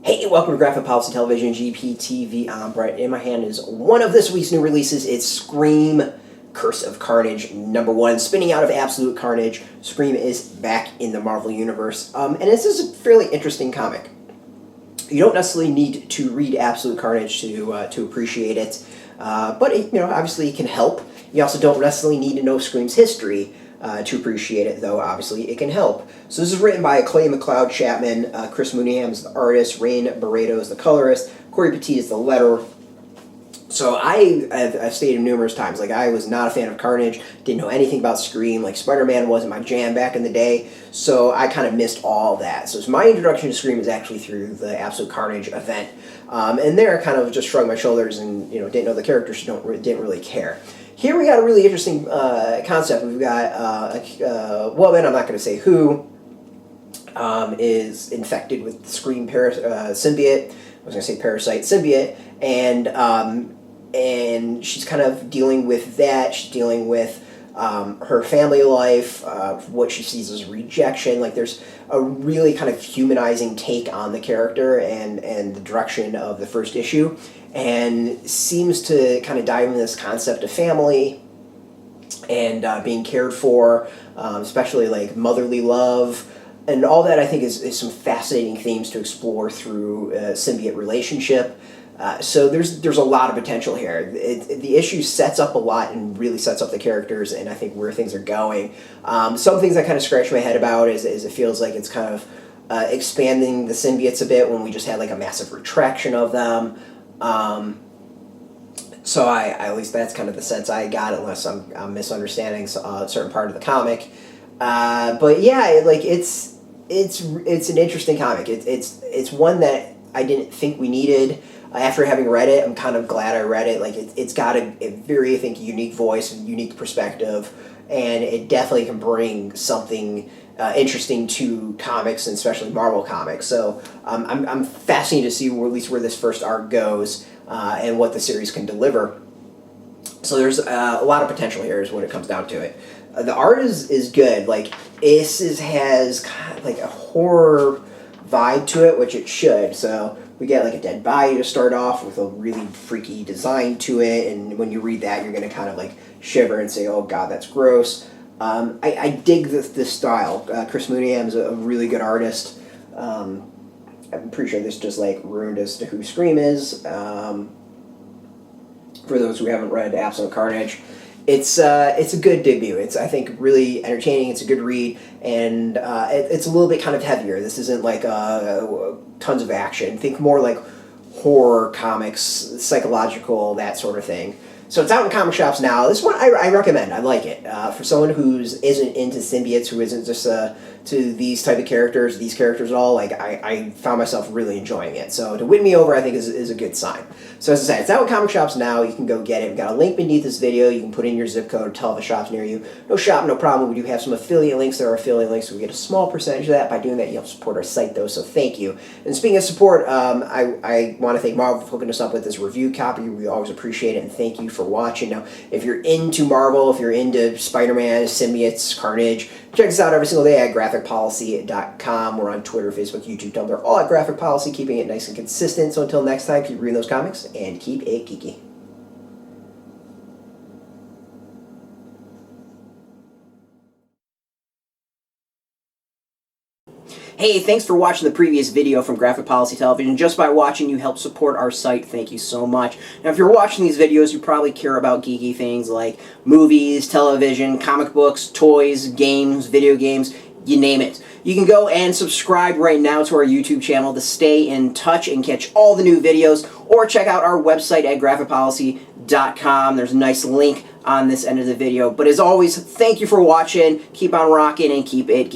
Hey, welcome to Graphic Policy Television, GPTV. I'm Brett. In my hand is one of this week's new releases. It's Scream, Curse of Carnage, #1. Spinning out of Absolute Carnage, Scream is back in the Marvel Universe. And this is a fairly interesting comic. You don't necessarily need to read Absolute Carnage to appreciate it, but it, obviously it can help. You also don't necessarily need to know Scream's history to appreciate it, though obviously it can help. So this is written by McLeod, Chapman, Mooneyham is the artist, Beredo is the colorist, Cory Petit is the letterer. So I've stated numerous times, like, I was not a fan of Carnage, didn't know anything about Scream, like Spider-Man wasn't my jam back in the day, so I kind of missed all that. So my introduction to Scream is actually through the Absolute Carnage event, and there I kind of just shrugged my shoulders and didn't know the characters, didn't really care. Here we got a really interesting concept. We've got well, then I'm not going to say who is infected with the Scream symbiote. I was going to say parasite symbiote, and she's kind of dealing with that. She's dealing with her family life, what she sees as rejection. Like, there's a really kind of humanizing take on the character and the direction of the first issue, and seems to kind of dive into this concept of family and being cared for, especially like motherly love. And all that, I think, is some fascinating themes to explore through a symbiote relationship. So there's a lot of potential here. The issue sets up a lot and really sets up the characters and I think where things are going. Some things I kind of scratch my head about is it feels like it's kind of expanding the symbiotes a bit when we just had like a massive retraction of them. So at least that's kind of the sense I got, unless I'm misunderstanding a certain part of the comic. But yeah, like it's an interesting comic. It's one that I didn't think we needed. After having read it, I'm kind of glad I read it. Like, it's got a very, I think, unique voice and unique perspective, and it definitely can bring something interesting to comics, and especially Marvel comics. So I'm fascinated to see at least where this first arc goes and what the series can deliver. So there's a lot of potential here is when it comes down to it. The art is good. Like, this has kind of like a horror vibe to it, which it should. So we get like a dead body to start off with a really freaky design to it, and when you read that, you're going to kind of like shiver and say, oh god, that's gross. I dig this style. Mooneyham is a really good artist. I'm pretty sure this just like ruined as to who Scream is. For those who haven't read Absolute Carnage, it's a good debut. It's, I think, really entertaining. It's a good read, and it's a little bit kind of heavier. This isn't like tons of action. Think more like horror comics, psychological, that sort of thing. So it's out in comic shops now. This one I recommend. I like it. For someone who isn't into symbiotes, who isn't just to these type of characters, these characters at all, like, I found myself really enjoying it. So to win me over, I think, is a good sign. So as I said, it's out in comic shops now. You can go get it. We've got a link beneath this video. You can put in your zip code, tell the shops near you. No shop, no problem. We do have some affiliate links. There are affiliate links, so we get a small percentage of that. By doing that, you help support our site, though, so thank you. And speaking of support, I want to thank Marvel for hooking us up with this review copy. We always appreciate it, and thank you for watching. Now, if you're into Marvel, if you're into Spider-Man, symbiotes, Carnage, check us out every single day at graphicpolicy.com. We're on Twitter, Facebook, YouTube, Tumblr, all at Graphic Policy, keeping it nice and consistent. So until next time, keep reading those comics and keep it geeky. Hey, thanks for watching the previous video from Graphic Policy Television. Just by watching, you help support our site. Thank you so much. Now, if you're watching these videos, you probably care about geeky things like movies, television, comic books, toys, games, video games, you name it. You can go and subscribe right now to our YouTube channel to stay in touch and catch all the new videos, or check out our website at graphicpolicy.com. There's a nice link on this end of the video. But as always, thank you for watching. Keep on rocking and keep it geeky.